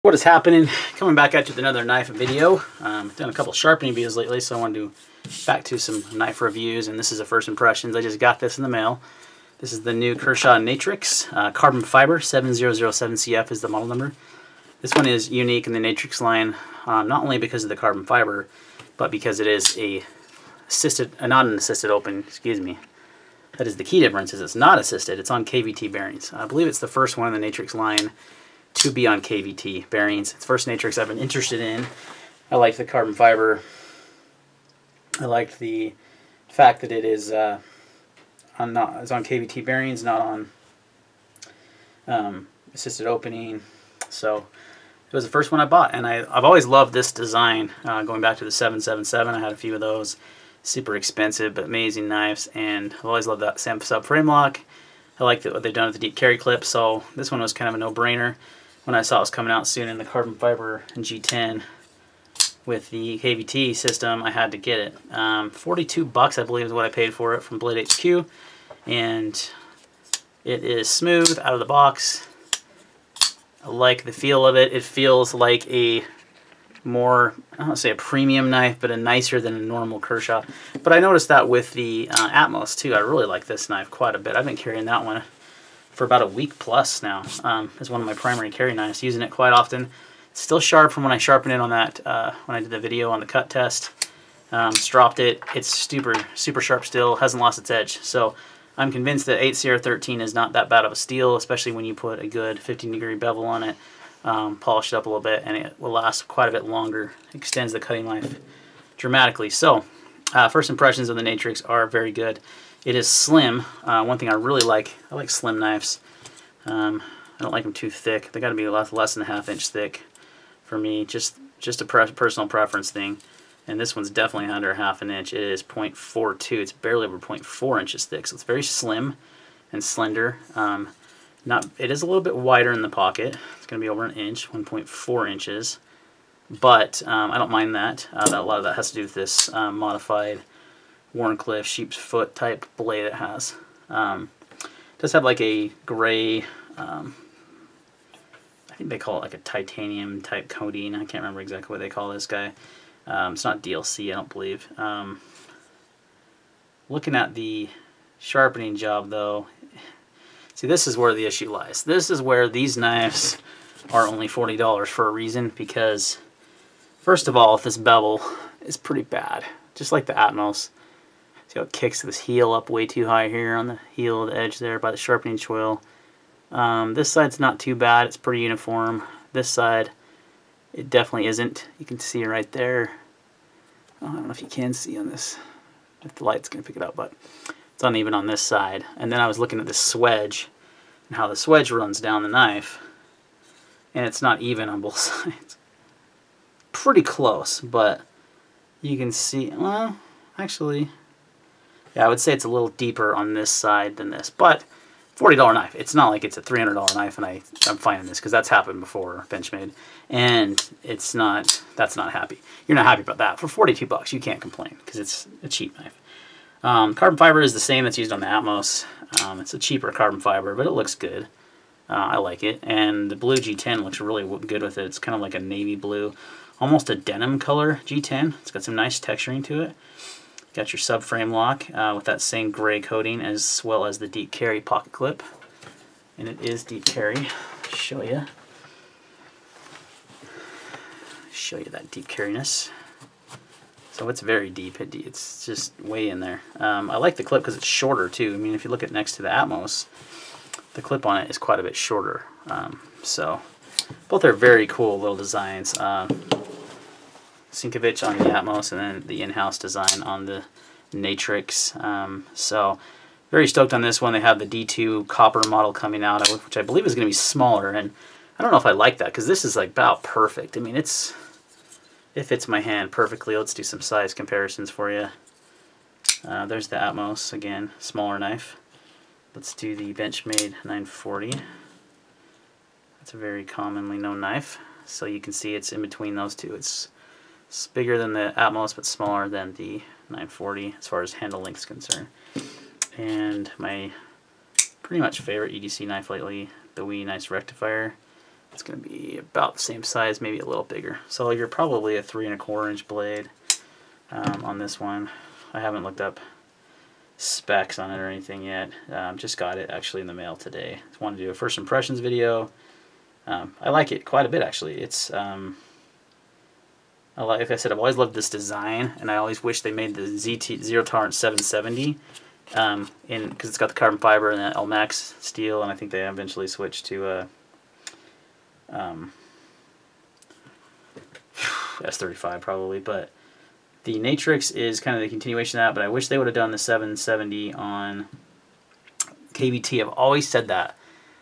What is happening? Coming back at you with another knife video. I've done a couple sharpening videos lately, so I want to do back to some knife reviews, and this is a first impressions. I just got this in the mail. This is the new Kershaw Natrix carbon fiber 7007CF is the model number. This one is unique in the Natrix line, not only because of the carbon fiber, but because it is a not an assisted open. Excuse me. That is the key difference. Is it's not assisted. It's on KVT bearings. I believe it's the first one in the Natrix line to be on KVT bearings. It's the first Natrix I've been interested in. I like the carbon fiber. I like the fact that it is it's on KVT bearings, not on assisted opening. So it was the first one I bought, and I've always loved this design. Going back to the 777, I had a few of those. Super expensive but amazing knives, and I've always loved that subframe lock. I like what they've done with the deep carry clip, so this one was kind of a no-brainer. When I saw it was coming out soon in the carbon fiber and G10 with the KVT system, I had to get it. $42 I believe is what I paid for it from Blade HQ, and it is smooth out of the box. I like the feel of it. It feels like a more, I don't want to say a premium knife, but a nicer than a normal Kershaw. But I noticed that with the Atmos too. I really like this knife quite a bit. I've been carrying that one for about a week plus now. It's one of my primary carry knives, using it quite often. It's still sharp from when I sharpened it on that, when I did the video on the cut test. Dropped it. It's super sharp still, hasn't lost its edge. So I'm convinced that 8CR13 is not that bad of a steel, especially when you put a good 15-degree bevel on it, polish it up a little bit, and it will last quite a bit longer. It extends the cutting life dramatically. So first impressions of the Natrix are very good. It is slim. One thing I really like, I like slim knives. I don't like them too thick. They got to be less than a ½ inch thick for me. Just a personal preference thing. And this one's definitely under ½ an inch. It is 0.42. It's barely over 0.4 inches thick. So it's very slim and slender. It is a little bit wider in the pocket. It's going to be over an inch, 1.4 inches. But I don't mind that. A lot of that has to do with this modified Warncliffe sheep's foot type blade it has. It does have like a gray, I think they call it like a titanium type coating. I can't remember exactly what they call this guy. It's not DLC, I don't believe. Looking at the sharpening job though, see, this is where the issue lies. This is where these knives are only $40 for a reason, because first of all, this bevel is pretty bad, just like the Atmos. See how it kicks this heel up way too high here on the heel, the edge there by the sharpening choil. This side's not too bad. It's pretty uniform. This side, it definitely isn't. You can see right there. I don't know if you can see on this, if the light's going to pick it up, but it's uneven on this side. And then I was looking at this swedge and how the swedge runs down the knife, and it's not even on both sides. Pretty close, but you can see, well, actually, yeah, I would say it's a little deeper on this side than this, but $40 knife. It's not like it's a $300 knife, and I'm finding this because that's happened before, Benchmade, and it's not. That's not happy. You're not happy about that. For $42, you can't complain because it's a cheap knife. Carbon fiber is the same that's used on the Atmos. It's a cheaper carbon fiber, but it looks good. I like it, and the blue G10 looks really good with it. It's kind of like a navy blue, almost a denim color G10. It's got some nice texturing to it. Got your subframe lock with that same gray coating, as well as the deep carry pocket clip. And it is deep carry. Show you that deep carriness. So it's very deep. It's just way in there. I like the clip because it's shorter too. I mean, if you look at next to the Atmos, the clip on it is quite a bit shorter. So both are very cool little designs. Sinkovich on the Atmos, and then the in-house design on the Natrix. So very stoked on this one. They have the D2 copper model coming out, which I believe is going to be smaller, and I don't know if I like that because this is like about perfect. I mean, it fits my hand perfectly. Let's do some size comparisons for you. There's the Atmos again, smaller knife. Let's do the Benchmade 940. That's a very commonly known knife, so you can see it's in between those two. It's bigger than the Atmos, but smaller than the 940 as far as handle length is concerned. And my pretty much favorite EDC knife lately, the Nice Rectifier. It's going to be about the same size, maybe a little bigger. So you're probably a 3 1/4 inch blade on this one. I haven't looked up specs on it or anything yet. Just got it actually in the mail today. Just wanted to do a first impressions video. I like it quite a bit actually. It's like I said, I've always loved this design, and I always wish they made the ZT Zero Tolerance 770 because it's got the carbon fiber and the LMAX steel, and I think they eventually switched to S35 probably, but the Natrix is kind of the continuation of that, but I wish they would have done the 770 on KVT. I've always said that.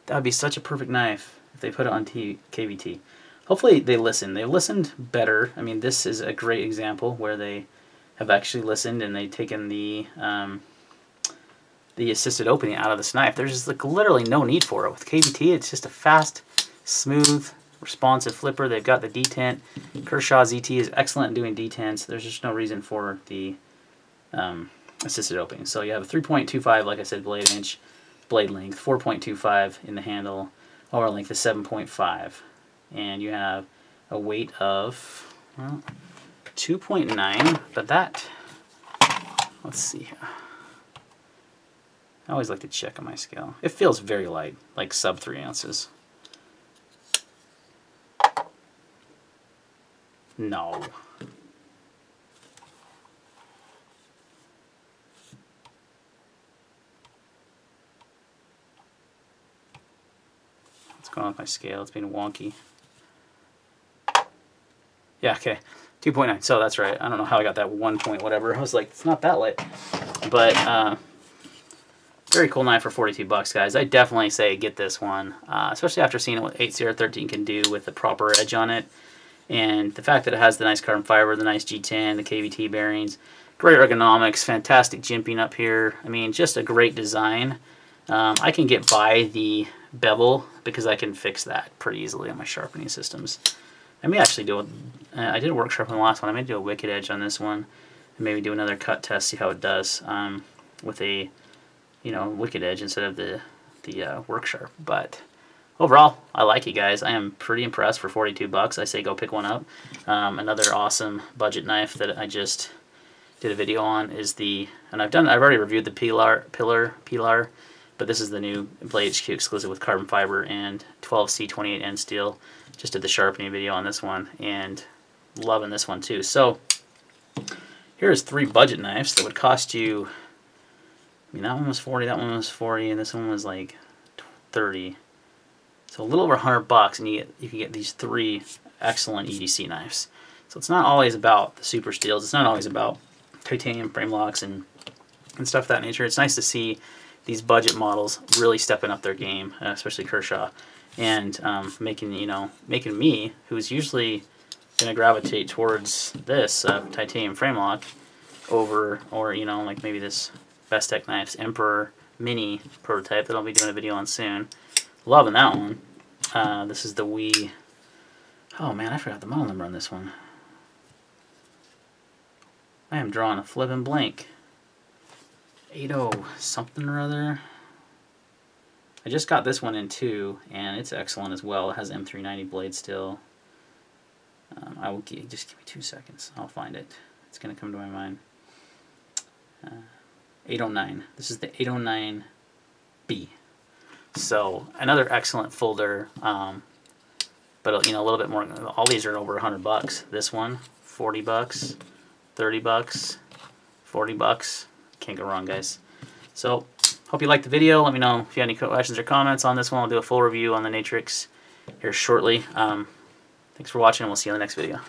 That would be such a perfect knife if they put it on KVT. Hopefully they listen. They've listened better. I mean, this is a great example where they have actually listened and they've taken the assisted opening out of this knife. There's just like literally no need for it. With KVT, it's just a fast, smooth, responsive flipper. They've got the detent. Kershaw ZT is excellent in doing detents. There's just no reason for the assisted opening. So you have a 3.25, like I said, blade inch blade length, 4.25 in the handle. Over length is 7.5. And you have a weight of, well, 2.9, but that, let's see here. I always like to check on my scale. It feels very light, like sub 3 ounces. No. What's going on with my scale? It's being wonky. Yeah, okay. 2.9. So that's right. I don't know how I got that 1 point whatever. I was like, it's not that light. But very cool knife for 42 bucks, guys. I definitely say get this one, especially after seeing what 8013 can do with the proper edge on it. And the fact that it has the nice carbon fiber, the nice G10, the KVT bearings, great ergonomics, fantastic jimping up here. I mean, just a great design. I can get by the bevel because I can fix that pretty easily on my sharpening systems. I may actually do I did a work sharpen on the last one. I may do a wicked edge on this one, and maybe do another cut test, see how it does with a wicked edge instead of the work sharp. But overall, I like it, guys. I am pretty impressed for 42 bucks. I say go pick one up. Another awesome budget knife that I just did a video on is and I've already reviewed the Pilar, but this is the new Blade HQ exclusive with carbon fiber and 12C28N steel. Just did the sharpening video on this one, and loving this one too. So here's 3 budget knives that would cost you, I mean, that one was 40, that one was 40, and this one was like 30. So a little over 100 bucks, and you can get these 3 excellent EDC knives. So it's not always about the super steels. It's not always about titanium frame locks and stuff of that nature. It's nice to see these budget models really stepping up their game, especially Kershaw, and making me, who's usually going to gravitate towards this titanium frame lock over, or like maybe this Best Tech Knives Emperor Mini prototype that I'll be doing a video on soon. Loving that one. This is the Wii. Oh man, I forgot the model number on this one. I am drawing a flippin' blank. 80 something or other. I just got this one in too, and it's excellent as well. It has M390 blade still. I will just give me 2 seconds. I'll find it. It's gonna come to my mind. 809. This is the 809B. So another excellent folder, but a little bit more. All these are over 100 bucks. This one, 40 bucks, 30 bucks, 40 bucks. Can't go wrong, guys. So hope you liked the video. Let me know if you have any questions or comments on this one. I'll do a full review on the Natrix here shortly. Thanks for watching, and we'll see you in the next video.